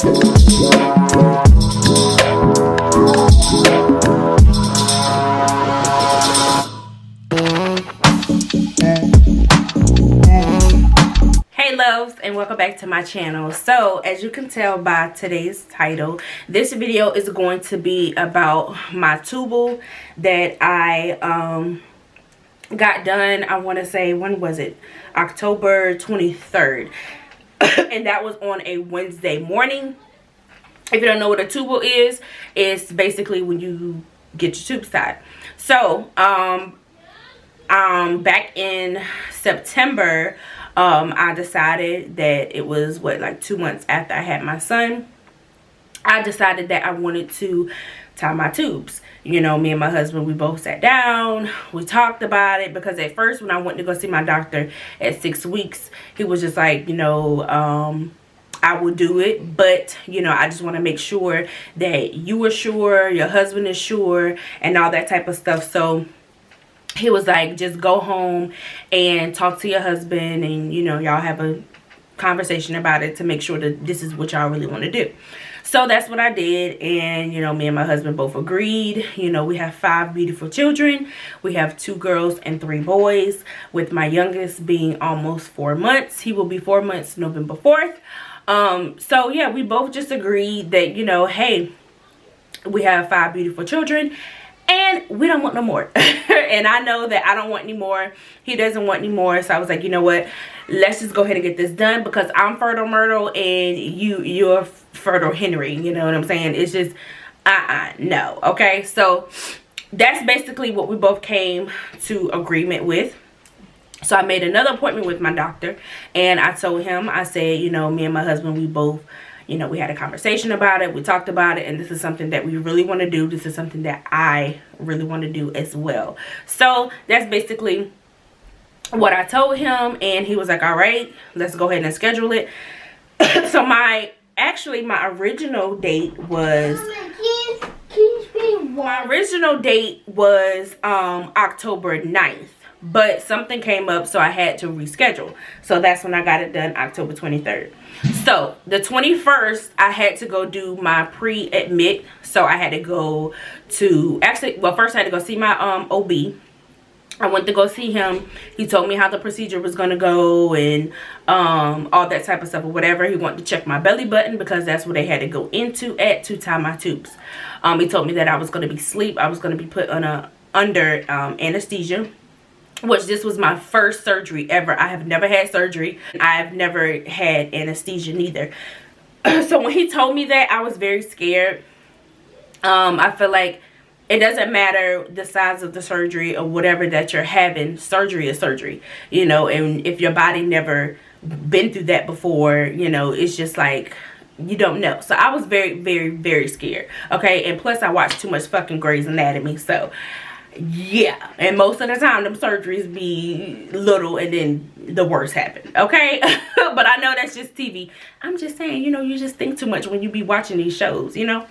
Hey loves, and welcome back to my channel. So as you can tell by today's title, this video is going to be about my tubal that I got done. I want to say, when was it? October 23rd. And that was on a Wednesday morning. If you don't know what a tubal is, it's basically when you get your tubes tied. So back in September, I decided that it was like 2 months after I had my son. I decided that I wanted to tie my tubes. You know, me and my husband, we both sat down, we talked about it, because at first when I went to go see my doctor at 6 weeks, he was just like, you know, I will do it, but you know, I just want to make sure that you are sure, your husband is sure, and all that type of stuff. So he was like, just go home and talk to your husband, and you know, y'all have a conversation about it to make sure that this is what y'all really want to do. So that's what I did, and you know, me and my husband both agreed. You know, we have 5 beautiful children. We have 2 girls and 3 boys, with my youngest being almost 4 months. He will be 4 months November 4th. So yeah, we both just agreed that, you know, hey, we have 5 beautiful children and we don't want no more. And I know that I don't want any more. He doesn't want any more. So I was like, you know what? Let's just go ahead and get this done, because I'm fertile Myrtle and you're fertile Henry. You know what I'm saying? It's just, no. Okay. So that's basically what we both came to agreement with. So I made another appointment with my doctor, and I told him, I said, you know, me and my husband, we both, you know, we had a conversation about it. We talked about it, and this is something that we really want to do. This is something that I really want to do as well. So that's basically what I told him, and he was like, all right, let's go ahead and schedule it. So my original date was October 9th. But something came up, so I had to reschedule. So that's when I got it done, October 23rd. So the 21st, I had to go do my pre-admit. So I had to go to, first I had to go see my OB. I went to go see him. He told me how the procedure was going to go, and all that type of stuff or whatever. He wanted to check my belly button, because that's what they had to go into to tie my tubes. He told me that I was going to be asleep. I was going to be put on under anesthesia, which this was my first surgery ever. I have never had surgery. I've never had anesthesia neither. So when he told me that, I was very scared. I feel like it doesn't matter the size of the surgery or whatever that you're having. Surgery is surgery, you know, and if your body never been through that before, you know, it's just like, you don't know. So I was very, very, very scared. Okay, and plus I watched too much fucking Grey's Anatomy, so yeah, and most of the time them surgeries be little and then the worst happen. Okay. But I know that's just TV. I'm just saying, you know, you just think too much when you be watching these shows, you know.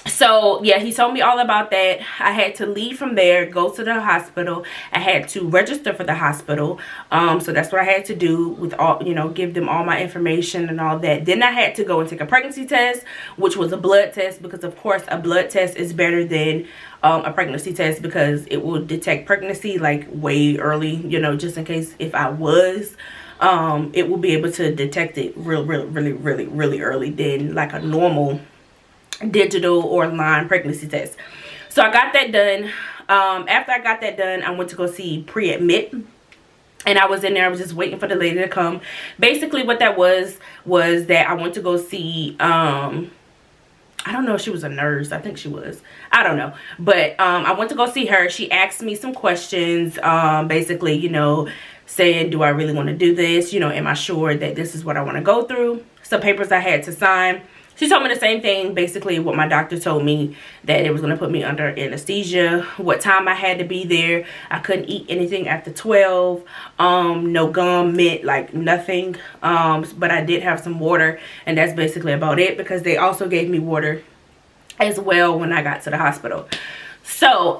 So yeah, he told me all about that. I had to leave from there, go to the hospital. I had to register for the hospital. So that's what I had to do, with all, you know, give them all my information and all that. Then I had to go and take a pregnancy test, which was a blood test, because of course a blood test is better than a pregnancy test, because it will detect pregnancy like way early, you know, just in case if I was, it will be able to detect it really early than like a normal digital or line pregnancy test. So I got that done. After I got that done, I went to go see pre-admit, and I was in there. I was just waiting for the lady to come. Basically what that was that I went to go see, I don't know if she was a nurse. I think she was. I don't know. But I went to go see her. She asked me some questions, basically, you know, saying, do I really want to do this? You know, am I sure that this is what I want to go through? Some papers I had to sign. She told me the same thing, basically what my doctor told me, that it was going to put me under anesthesia, what time I had to be there. I couldn't eat anything after 12, no gum, mint, like nothing. But I did have some water, and that's basically about it, because they also gave me water as well when I got to the hospital. So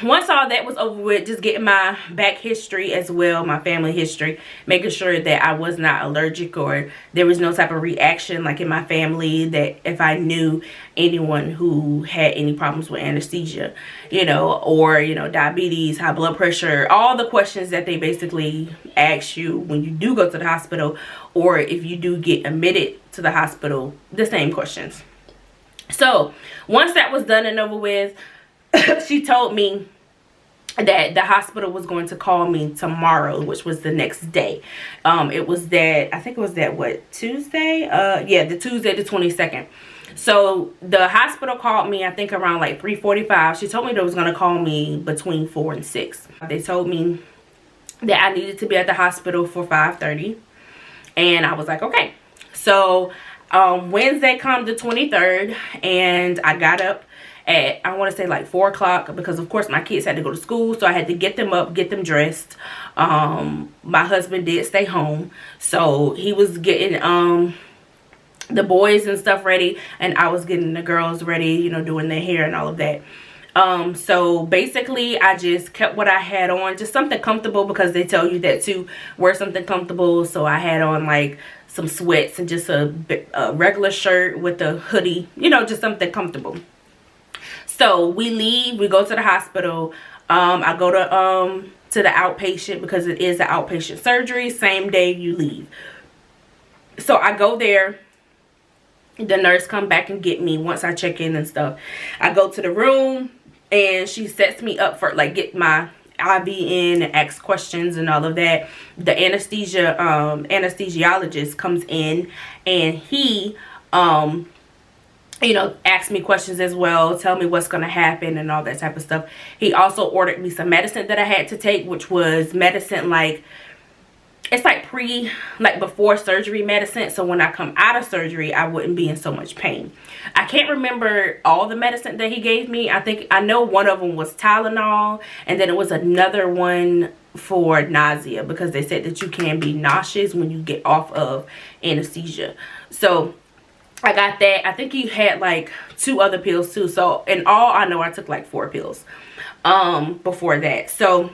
once all that was over with, just getting my back history as well, my family history, making sure that I was not allergic or there was no type of reaction like in my family, that if I knew anyone who had any problems with anesthesia, you know, or, you know, diabetes, high blood pressure, all the questions that they basically ask you when you do go to the hospital, or if you do get admitted to the hospital, the same questions. So once that was done and over with, she told me that the hospital was going to call me tomorrow, which was the next day. It was that, I think it was that, what, Tuesday? Yeah, the Tuesday the 22nd. So the hospital called me, I think around like 3:45. She told me they was going to call me between 4 and 6. They told me that I needed to be at the hospital for 5:30. And I was like, okay. So Wednesday come the 23rd, and I got up at, I want to say like 4 o'clock, because of course my kids had to go to school, so I had to get them up, get them dressed. My husband did stay home, so he was getting the boys and stuff ready, and I was getting the girls ready, you know, doing their hair and all of that. So basically I just kept what I had on, just something comfortable, because they tell you that to wear something comfortable. So I had on like some sweats and just a regular shirt with a hoodie, you know, just something comfortable. So we leave, we go to the hospital. I go to the outpatient, because it is an outpatient surgery, same day you leave. So I go there. The nurse come back and get me once I check in and stuff. I go to the room, and she sets me up for, like, get my IV in and ask questions and all of that. The anesthesiologist comes in, and he you know, ask me questions as well, tell me what's going to happen and all that type of stuff. He also ordered me some medicine that I had to take, which was medicine like, it's like before surgery medicine, so when I come out of surgery I wouldn't be in so much pain. I can't remember all the medicine that he gave me. I know one of them was Tylenol, and then it was another one for nausea, because they said that you can be nauseous when you get off of anesthesia. So I got that. I think he had like 2 other pills too. So in all, I know I took like 4 pills before that. So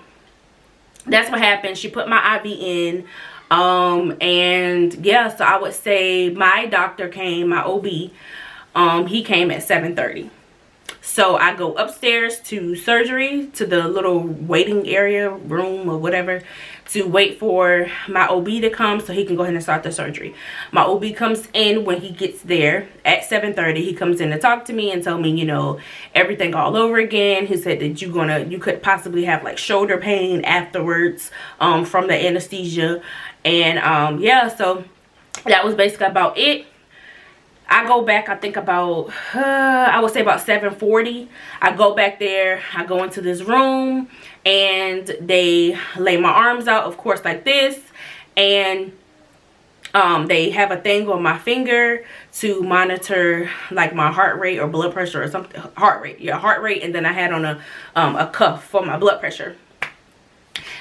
that's what happened. She put my IV in. And yeah, so I would say my doctor came, my OB, he came at 7:30. So I go upstairs to surgery, to the little waiting area, room or whatever, to wait for my OB to come so he can go ahead and start the surgery. My OB comes in when he gets there at 7:30. He comes in to talk to me and tell me, you know, everything all over again. He said that you could possibly have like shoulder pain afterwards from the anesthesia. And yeah, so that was basically about it. I go back, I think about, I would say about 7:40. I go back there, I go into this room, and they lay my arms out, of course, like this. And they have a thing on my finger to monitor like my heart rate or blood pressure or something. Heart rate. And then I had on a cuff for my blood pressure.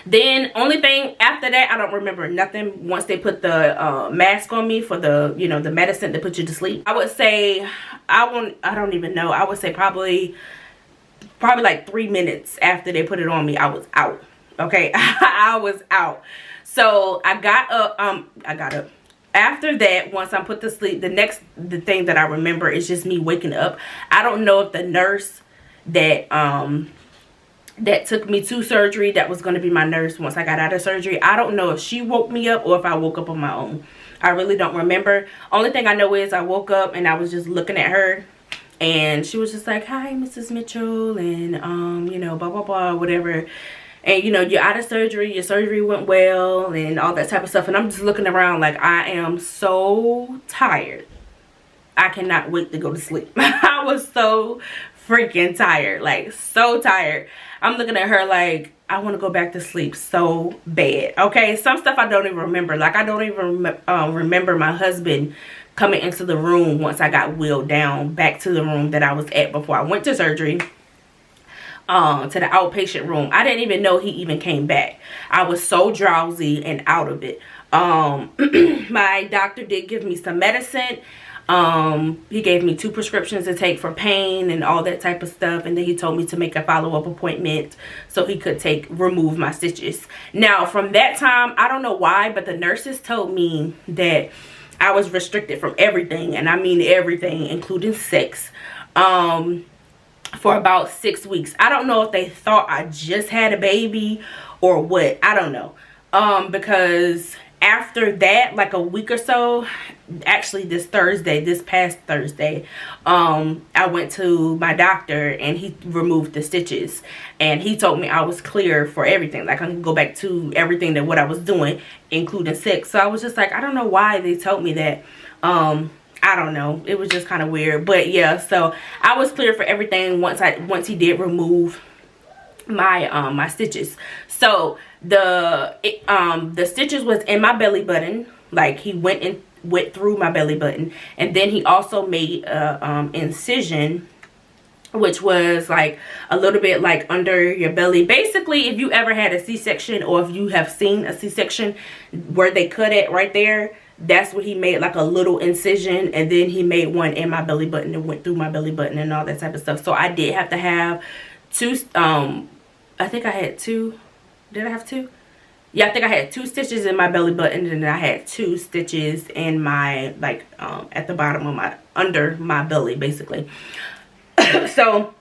Then only thing after that, I don't remember nothing. Once they put the mask on me for the, you know, the medicine to put you to sleep, I would say, I don't even know, I would say probably like 3 minutes after they put it on me, I was out. Okay. I was out. So I got up. After that, once I'm put to sleep, the thing that I remember is just me waking up. I don't know if the nurse that took me to surgery, that was going to be my nurse once I got out of surgery, I don't know if she woke me up or if I woke up on my own. I really don't remember. Only thing I know is I woke up and I was just looking at her, and she was just like, "Hi, Mrs. Mitchell," and you know, blah blah blah, whatever. And you know, you're out of surgery, your surgery went well, and all that type of stuff. And I'm just looking around like, I am so tired. I cannot wait to go to sleep. I was so freaking tired, like so tired. I'm looking at her like, I want to go back to sleep so bad. Okay, some stuff I don't even remember. Like, I don't even remember my husband coming into the room once I got wheeled down back to the room that I was at before I went to surgery, to the outpatient room. I didn't even know he even came back. I was so drowsy and out of it. My doctor did give me some medicine. He gave me 2 prescriptions to take for pain and all that type of stuff, and then he told me to make a follow-up appointment so he could remove my stitches. Now from that time, I don't know why, but the nurses told me that I was restricted from everything, and I mean everything, including sex, for about 6 weeks. I don't know if they thought I just had a baby or what. I don't know, because after that, like a week or so, actually this past Thursday, I went to my doctor and he removed the stitches, and he told me I was clear for everything, like I can go back to everything that what I was doing, including sex. So I was just like, I don't know why they told me that. I don't know, it was just kind of weird. But yeah, so I was clear for everything once he did remove my my stitches. So the stitches was in my belly button, like he went through my belly button, and then he also made a incision, which was like a little bit like under your belly. Basically, if you ever had a C-section, or if you have seen a C-section where they cut it right there, that's what he made, like a little incision. And then he made one in my belly button and went through my belly button and all that type of stuff. So I did have to have 2, I think I had 2. Did I have 2? Yeah, I think I had 2 stitches in my belly button, and then I had 2 stitches in my, like, at the bottom of under my belly, basically. So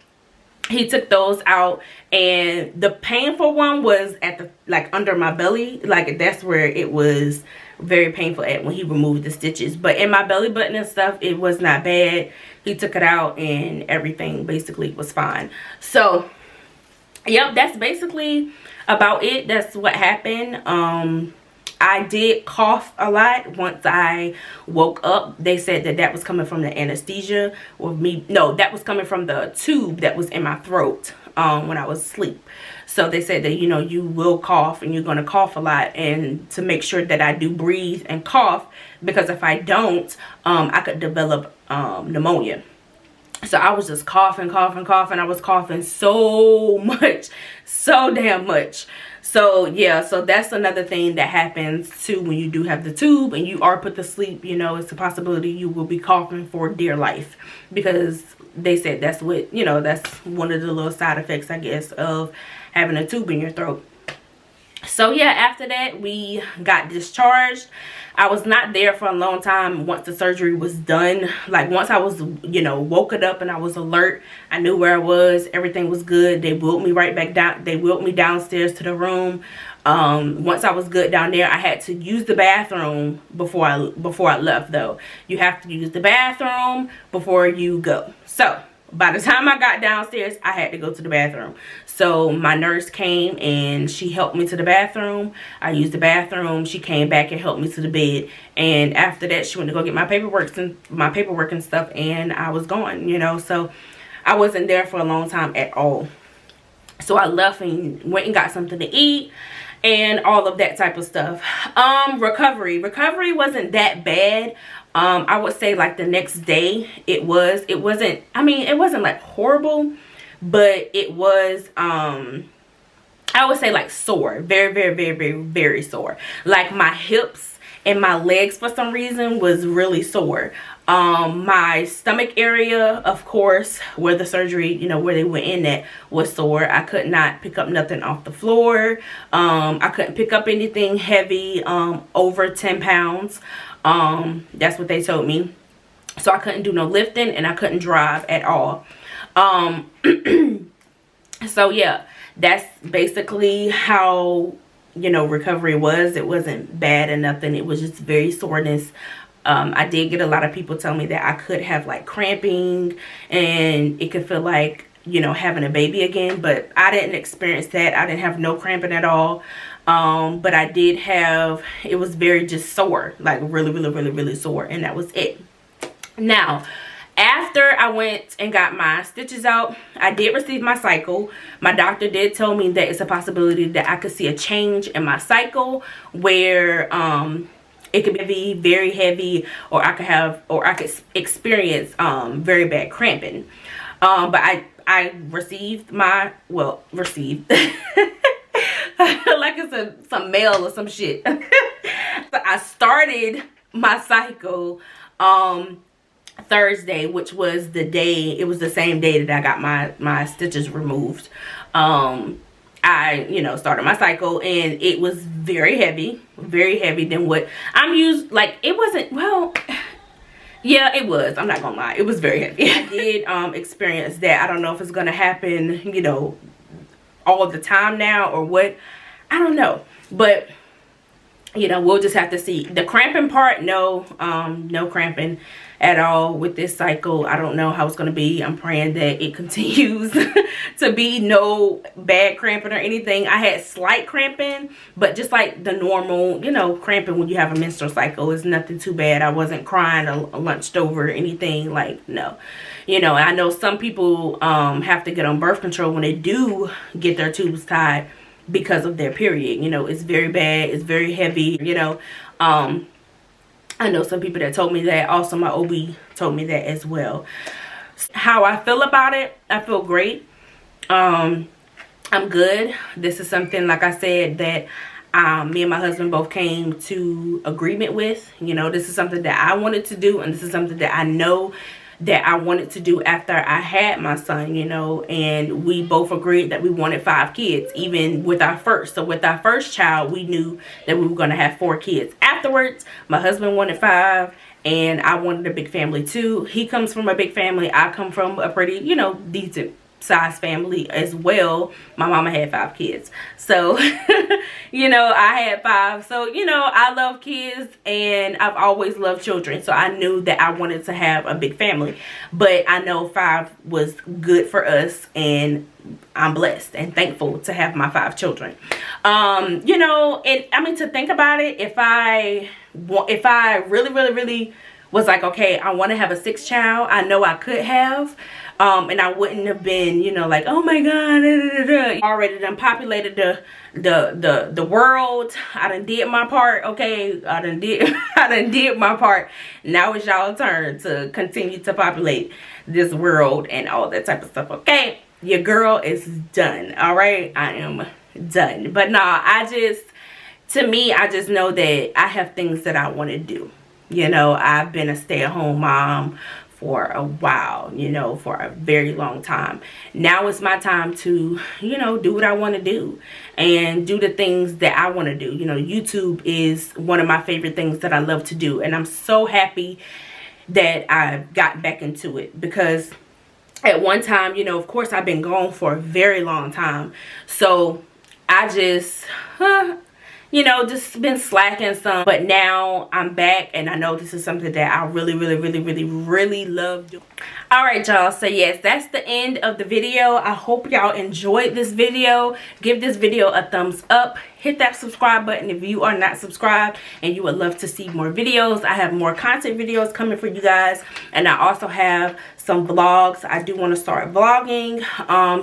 he took those out, and the painful one was at the, like, under my belly. Like, that's where it was very painful at, when he removed the stitches. But in my belly button and stuff, it was not bad. He took it out and everything basically was fine. So yep, that's basically about it. That's what happened. I did cough a lot once I woke up. They said that was coming from the anesthesia, or that was coming from the tube that was in my throat when I was asleep. So they said that, you know, you will cough, and you're going to cough a lot, and to make sure that I do breathe and cough, because if I don't, I could develop pneumonia. So I was just coughing. I was coughing so much, so damn much. So yeah, so that's another thing that happens too when you do have the tube and you are put to sleep. You know, it's a possibility you will be coughing for dear life, because they said that's what, you know, that's one of the little side effects, I guess, of having a tube in your throat. So yeah, after that we got discharged. I was not there for a long time once the surgery was done. Like, once I was, you know, woken up and I was alert, I knew where I was, everything was good. They wheeled me right back down. They wheeled me downstairs to the room. Once I was good down there, I had to use the bathroom before I left, though. You have to use the bathroom before you go. So by the time I got downstairs, I had to go to the bathroom. So my nurse came and she helped me to the bathroom. I used the bathroom. She came back and helped me to the bed. And after that, she went to go get my paperwork and stuff, and I was gone, you know. So I wasn't there for a long time at all. So I left and went and got something to eat and all of that type of stuff. Recovery wasn't that bad. I would say like the next day it wasn't, I mean, it wasn't like horrible, but it was, I would say like sore, very sore. Like my hips and my legs for some reason was really sore. My stomach area, of course, where the surgery, you know, where they went in at, was sore. I could not pick up nothing off the floor. I couldn't pick up anything heavy, over 10 pounds. That's what they told me. So I couldn't do no lifting, and I couldn't drive at all. So yeah, that's basically how, you know, recovery was. It wasn't bad or nothing. It was just very soreness. I did get a lot of people tell me that I could have like cramping, and it could feel like, you know, having a baby again, but I didn't experience that. I didn't have no cramping at all. But I did have, it was very just sore, like really sore, and that was it. Now, after I went and got my stitches out, I did receive my cycle. My doctor did tell me that it's a possibility that I could see a change in my cycle, where it could be very heavy, or I could experience very bad cramping. But I received my, received like it's some mail or some shit. I started my cycle Thursday, which was the day, it was the same day that I got my stitches removed. I, you know, started my cycle, and it was very heavy than what I'm used. Like, it wasn't, well, yeah, it was, I'm not gonna lie, it was very heavy. I did experience that. I don't know if it's gonna happen, you know, all the time now or what, I don't know, but you know, we'll just have to see. The cramping part, no cramping at all with this cycle. I don't know how it's going to be. I'm praying that it continues to be no bad cramping or anything. I had slight cramping, but just like the normal, you know, cramping when you have a menstrual cycle is nothing too bad. I wasn't crying or lunched over or anything, like, no. You know, I know some people have to get on birth control when they do get their tubes tied because of their period. You know, it's very bad, it's very heavy, you know. I know some people that told me that. Also, my OB told me that as well. How I feel about it, I feel great. I'm good. This is something, like I said, that me and my husband both came to agreement with. You know, this is something that I wanted to do, and this is something that I know that I wanted to do after I had my son, you know, and we both agreed that we wanted 5 kids, even with our first. So with our first child, we knew that we were going to have 4 kids. Afterwards, my husband wanted 5, and I wanted a big family too. He comes from a big family. I come from a pretty, you know, decent size family as well. My mama had 5 kids, so you know, I had 5. So, you know, I love kids, and I've always loved children, so I knew that I wanted to have a big family. But I know 5 was good for us, and I'm blessed and thankful to have my 5 children. You know, and I mean, to think about it, if I really was like, okay, I want to have a 6th child, I know I could have. And I wouldn't have been, you know, like, oh my God, already done populated the world. I done did my part, okay? I done did my part. Now it's y'all turn to continue to populate this world and all that type of stuff, okay? Your girl is done, all right? I am done. But nah, to me, I just know that I have things that I want to do. You know, I've been a stay-at-home mom for a while, you know, for a very long time. Now it's my time to, you know, do what I want to do and do the things that I want to do. You know, YouTube is one of my favorite things that I love to do, and I'm so happy that I got back into it, because at one time, you know, of course, I've been gone for a very long time, so I just you know, just been slacking some. But now I'm back, and I know this is something that I really love doing. Alright, y'all, so yes, that's the end of the video. I hope y'all enjoyed this video. Give this video a thumbs up. Hit that subscribe button if you are not subscribed and you would love to see more videos. I have more content videos coming for you guys, and I also have some vlogs. I do want to start vlogging.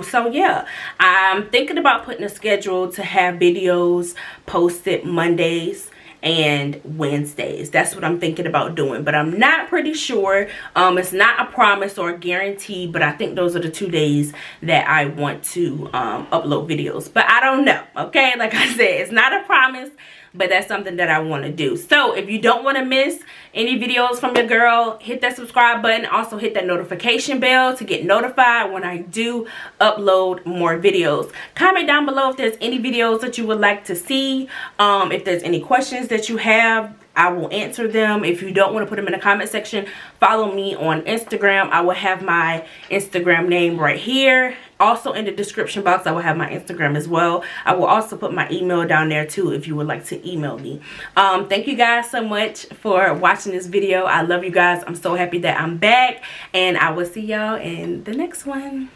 So yeah, I'm thinking about putting a schedule to have videos posted Mondays and Wednesdays. That's what I'm thinking about doing, but I'm not pretty sure. It's not a promise or a guarantee, but I think those are the 2 days that I want to upload videos. But I don't know, okay? Like I said, it's not a promise, but that's something that I want to do. So if you don't want to miss any videos from your girl, hit that subscribe button. Also hit that notification bell to get notified when I do upload more videos. Comment down below if there's any videos that you would like to see. If there's any questions that you have, I will answer them. If you don't want to put them in the comment section, follow me on Instagram. I will have my Instagram name right here. Also in the description box, I will have my Instagram as well. I will also put my email down there too if you would like to email me. Thank you guys so much for watching this video. I love you guys. I'm so happy that I'm back, and I will see y'all in the next one.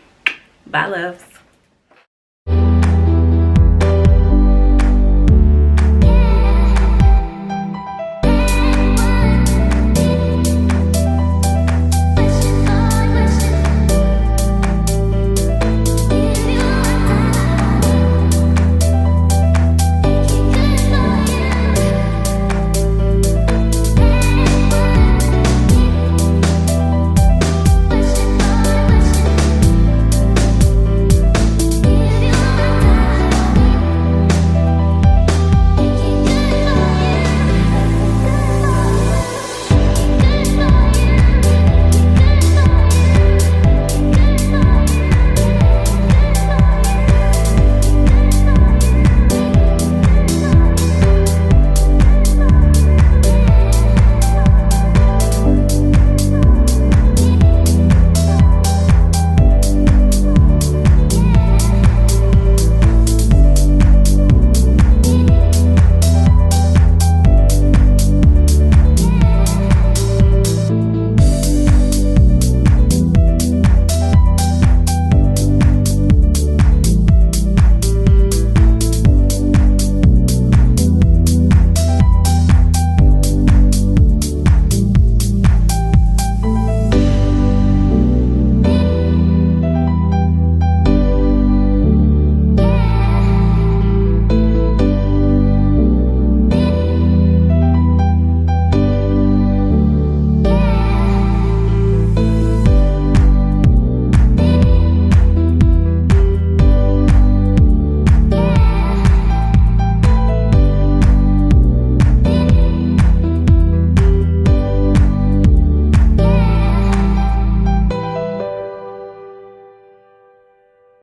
Bye, loves.